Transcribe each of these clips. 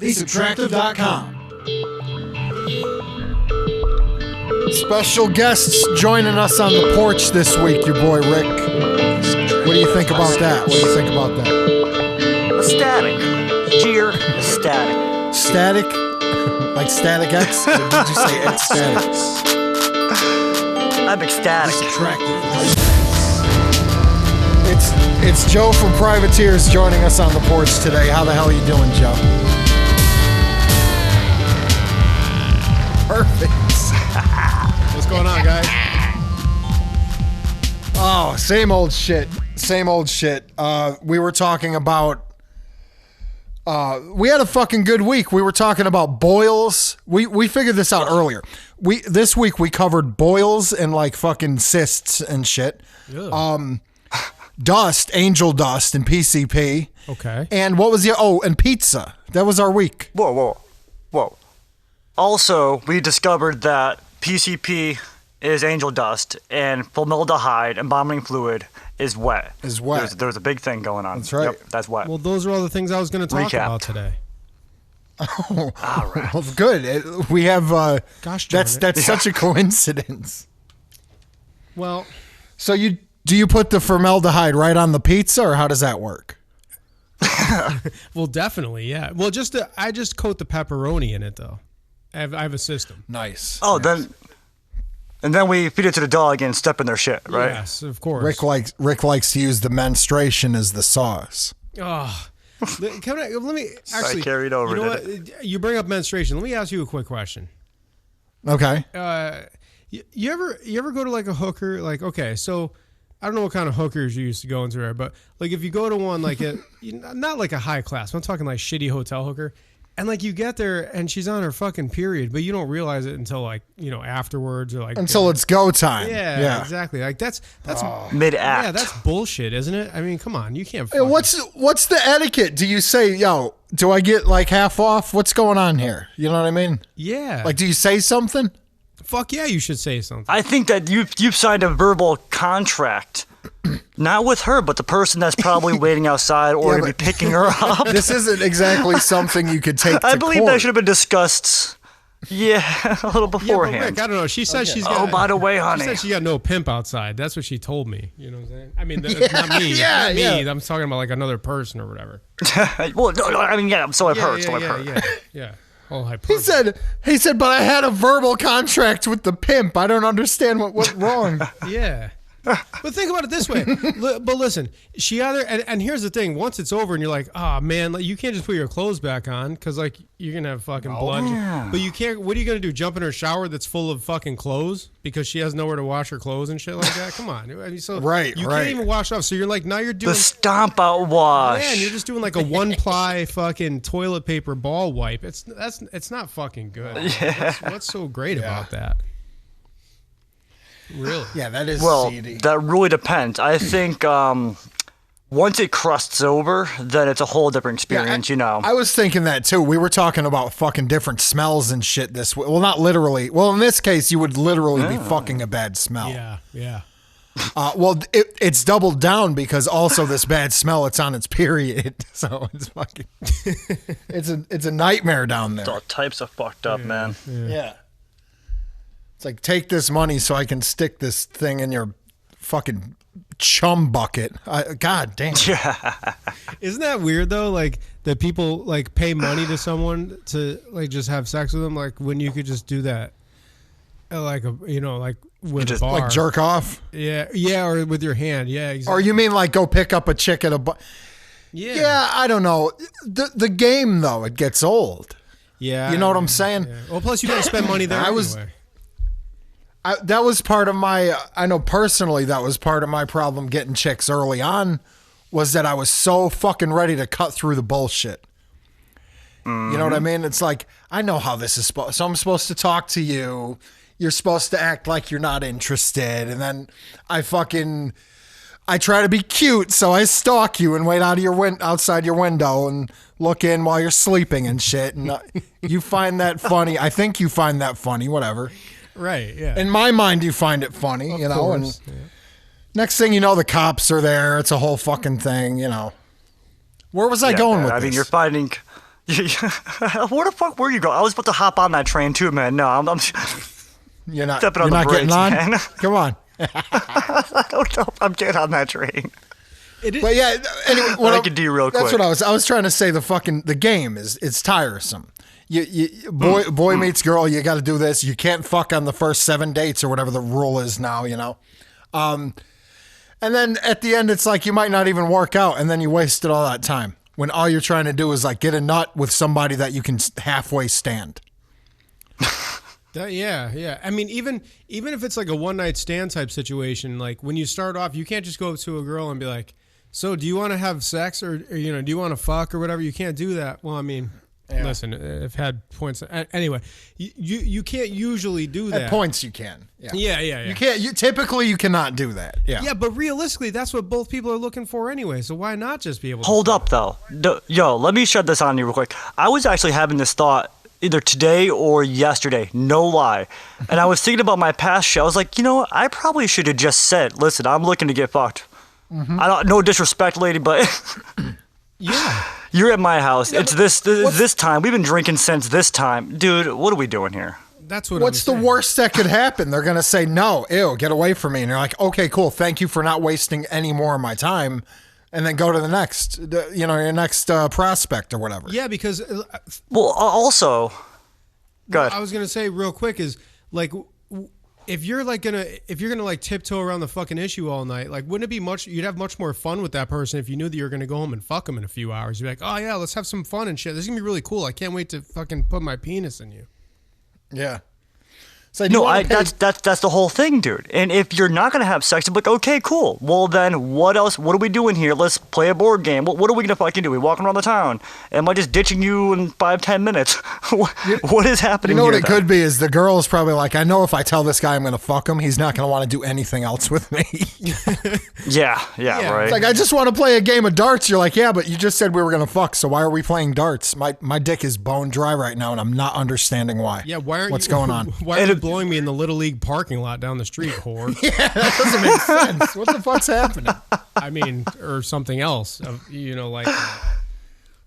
Subtractive.com. Special guests joining us on the porch this week, your boy Rick. What do you think about that? Ecstatic. Sheer ecstatic. Static? Like Static X? Or did you say ecstatic? I'm ecstatic. Subtractive. It's Joe from Privateers joining us on the porch today. How the hell are you doing, Joe? Perfect. What's going on, guys? Oh, same old shit. We were talking about we had a fucking good week. We were talking about boils. We figured this out earlier. This week we covered boils and like fucking cysts and shit. Ew. Dust, angel dust and PCP. Okay. And what was and pizza. That was our week. Whoa. Also, we discovered that PCP is angel dust and formaldehyde, embalming fluid, is wet. There's a big thing going on. That's right. Yep, that's wet. Well, those are all the things I was going to talk about today. Oh, all right. Well, good. We have. Gosh darn it. That's such a coincidence. Well, so do you put the formaldehyde right on the pizza, or how does that work? well, definitely, yeah. Well, I just coat the pepperoni in it though. I have a system. Nice. Oh, nice. then we feed it to the dog and step in their shit, right? Yes, of course. Rick likes to use the menstruation as the sauce. Oh, let me actually. I carried over. You know what? You bring up menstruation. Let me ask you a quick question. Okay. You ever go to like a hooker? Like, okay, so I don't know what kind of hookers you used to go into there, but like if you go to one like not like a high class, I'm talking like shitty hotel hooker. And like you get there and she's on her fucking period, but you don't realize it until like, afterwards or like until it's go time. Yeah, exactly. Like that's mid-act. Yeah, that's bullshit, isn't it? I mean, come on, you can't. Hey, what's the etiquette? Do you say, yo, do I get like half off? What's going on here? You know what I mean? Yeah. Like, do you say something? Fuck yeah, you should say something. I think that you've signed a verbal contract. Not with her, but the person that's probably waiting outside or going to be picking her up. This isn't exactly something you could take to I believe court. that should have been discussed, a little beforehand. Yeah, but Rick, I don't know. She said she's got. Oh, by the way, honey. She said she got no pimp outside. That's what she told me. You know what I'm saying? I mean, not me. Yeah, not me. yeah. I'm talking about like another person or whatever. Well, no, I mean, yeah, so I've heard. Yeah. Oh, hyperbole. He said, but I had a verbal contract with the pimp. I don't understand what went wrong. Yeah. But think about it this way. But listen, she either and here's the thing: once it's over, and you're like, "Oh man, like, you can't just put your clothes back on because like you're gonna have fucking blood." Yeah. But you can't. What are you gonna do? Jump in her shower that's full of fucking clothes because she has nowhere to wash her clothes and shit like that? Come on, I mean, so you can't even wash off. So you're like, now you're doing the stomp out wash. Yeah, and you're just doing like a one ply fucking toilet paper ball wipe. It's not fucking good. Yeah. What's so great about that? Really? Yeah, that is seedy. That really depends. I think once it crusts over, then it's a whole different experience, I was thinking that too. We were talking about fucking different smells and shit this way. Well, not literally. Well, in this case, you would literally be fucking a bad smell. Yeah. Well, it's doubled down because also this bad smell, it's on its period. So it's fucking, it's a nightmare down there. All types of fucked up, man. Yeah. It's like, take this money so I can stick this thing in your fucking chum bucket. God damn. Yeah. Isn't that weird though? Like that people like pay money to someone to like just have sex with them, like when you could just do that, like with a bar, like jerk off. Yeah, or with your hand. Yeah, exactly. Or you mean like go pick up a chick at a bar? Yeah, I don't know. The game though, it gets old. Yeah, you know what I'm saying? Yeah. Well, plus you got to spend money there anyway. That was part of my, I know personally that was part of my problem getting chicks early on, was that I was so fucking ready to cut through the bullshit. Mm-hmm. You know what I mean? It's like, I know how this is supposed, so I'm supposed to talk to you. You're supposed to act like you're not interested. And then I try to be cute, so I stalk you and wait outside your window and look in while you're sleeping and shit. And you find that funny. I think you find that funny, whatever. Right, yeah. In my mind, you find it funny, of you know. course. And next thing you know, the cops are there. It's a whole fucking thing, you know. Where was I going with this? I mean, you're finding Where the fuck were you going? I was about to hop on that train too, man. No, I'm you're not stepping on you're the not brakes, getting on. man. Come on. I don't know if I'm getting on that train. But yeah, anyway, I could do real quick. That's what I was trying to say. The game it's tiresome. Boy meets girl. You got to do this. You can't fuck on the first 7 dates or whatever the rule is now. And then at the end, it's like you might not even work out, and then you wasted all that time when all you're trying to do is like get a nut with somebody that you can halfway stand. Yeah. I mean, even if it's like a one night stand type situation, like when you start off, you can't just go up to a girl and be like, "So, do you want to have sex or do you want to fuck or whatever?" You can't do that. Well, I mean, listen, I've had points. Anyway, you can't usually do that. At points, you can. Yeah. You can't. Typically, you cannot do that. Yeah. Yeah, but realistically, that's what both people are looking for anyway. So why not just be able to Hold up, though. Yo, let me shed this on you real quick. I was actually having this thought either today or yesterday, no lie. And I was thinking about my past shit. I was like, I probably should have just said, listen, I'm looking to get fucked. Mm-hmm. No disrespect, lady, but yeah, you're at my house. Yeah, it's this time. We've been drinking since this time. Dude, what are we doing here? That's what What's the worst that could happen? They're going to say, no, ew, get away from me. And you're like, okay, cool. Thank you for not wasting any more of my time. And then go to the next, your next prospect or whatever. Yeah, because well, also, go ahead. I was gonna say real quick is like, if you're gonna like tiptoe around the fucking issue all night, like, wouldn't it be you'd have much more fun with that person if you knew that you're gonna go home and fuck them in a few hours. You'd be like, oh yeah, let's have some fun and shit. This is gonna be really cool. I can't wait to fucking put my penis in you. Yeah. So that's the whole thing, dude. And if you're not gonna have sex, I'm like, okay, cool. Well, then what else? What are we doing here? Let's play a board game. What are we gonna fucking do? We walking around the town? Am I just ditching you in 5-10 minutes? What is happening? You know here, what it could be is the girl is probably like, I know if I tell this guy I'm gonna fuck him, he's not gonna want to do anything else with me. yeah, right. It's like, I just want to play a game of darts. You're like, yeah, but you just said we were gonna fuck, so why are we playing darts? My dick is bone dry right now, and I'm not understanding why. Yeah, what's going on? Why are you blowing me in the Little League parking lot down the street, whore? Yeah, that doesn't make sense. What the fuck's happening? I mean, or something else, like.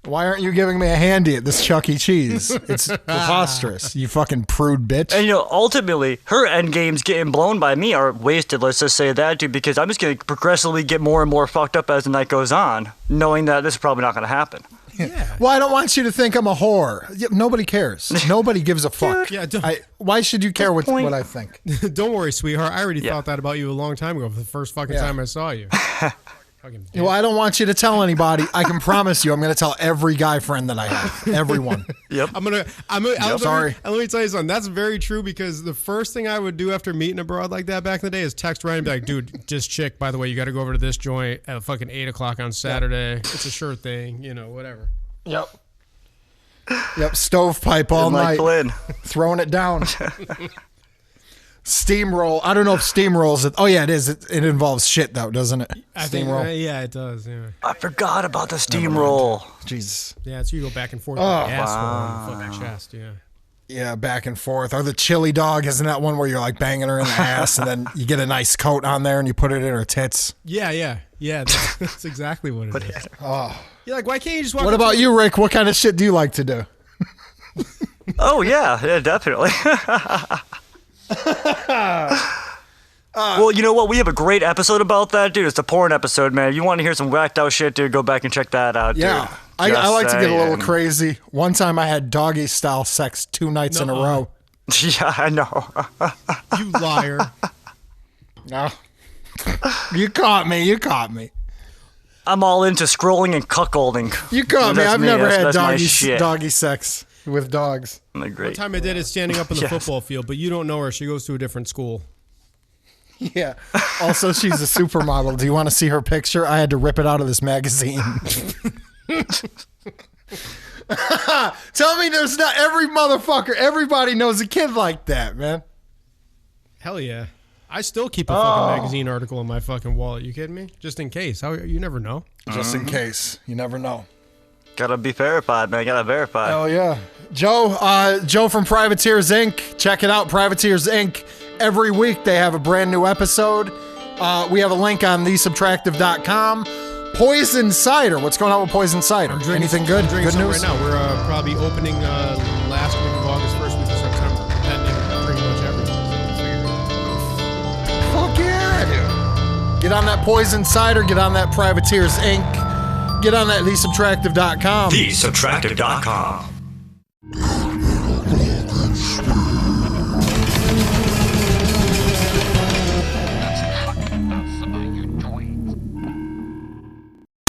Why aren't you giving me a handy at this Chuck E. Cheese? It's preposterous, you fucking prude bitch. And ultimately, her end games getting blown by me are wasted. Let's just say that, dude, because I'm just gonna progressively get more and more fucked up as the night goes on, knowing that this is probably not gonna happen. Yeah. Well, I don't want you to think I'm a whore. Nobody cares. Nobody gives a fuck. Yeah, why should you care what I think? Don't worry, sweetheart. I already thought that about you a long time ago. For the first fucking time I saw you. Well, I don't want you to tell anybody. I can promise you, I'm going to tell every guy friend that I have. Everyone. Yep. Sorry. And let me tell you something. That's very true, because the first thing I would do after meeting a broad like that back in the day is text Ryan and be like, dude, this chick, by the way, you got to go over to this joint at fucking 8 o'clock on Saturday. Yep. It's a sure thing, whatever. Yep. Stovepipe all night. Throwing it down. Steamroll. I don't know if steamrolls it. Oh yeah, it is. It involves shit though, doesn't it? Steamroll. Yeah, it does. Yeah. I forgot about the steamroll. Jesus. Yeah, so you go back and forth. Asshole and fucking chest. Yeah. Yeah, back and forth. Or the chili dog, isn't that one where you're like banging her in the ass and then you get a nice coat on there and you put it in her tits? Yeah. That's exactly what it is. Oh. You're like, why can't you just walk? What about you, Rick? What kind of shit do you like to do? Oh yeah, definitely. Well, you know what? We have a great episode about that, dude. It's a porn episode, man. If you want to hear some whacked out shit, dude, go back and check that out, dude. Yeah. I like to get a little crazy. One time I had doggy style sex 2 nights in a row. Yeah, I know. You liar. No. You caught me. I'm all into scrolling and cuckolding. You caught me. I've never had doggy sex with dogs. Great. One time I did it standing up in the football field, but you don't know her. She goes to a different school. Yeah. Also, she's a supermodel. Do you want to see her picture? I had to rip it out of this magazine. Tell me there's not everybody knows a kid like that, man. Hell yeah. I still keep a fucking magazine article in my fucking wallet. You kidding me? Just in case. You never know. Just in case. You never know. Gotta be verified, man. Gotta verify. Hell yeah. Joe from Privateers Inc. Check it out, Privateers Inc. Every week they have a brand new episode. We have a link on thesubtractive.com. Poison cider. What's going on with poison cider? Anything good? I'm drinking Good some news? right now. We're probably opening last week of August, first week of September, pending pretty much everything. Fuck yeah, dude. Get on that poison cider. Get on that Privateers Inc. Get on that thesubtractive.com. Thesubtractive.com.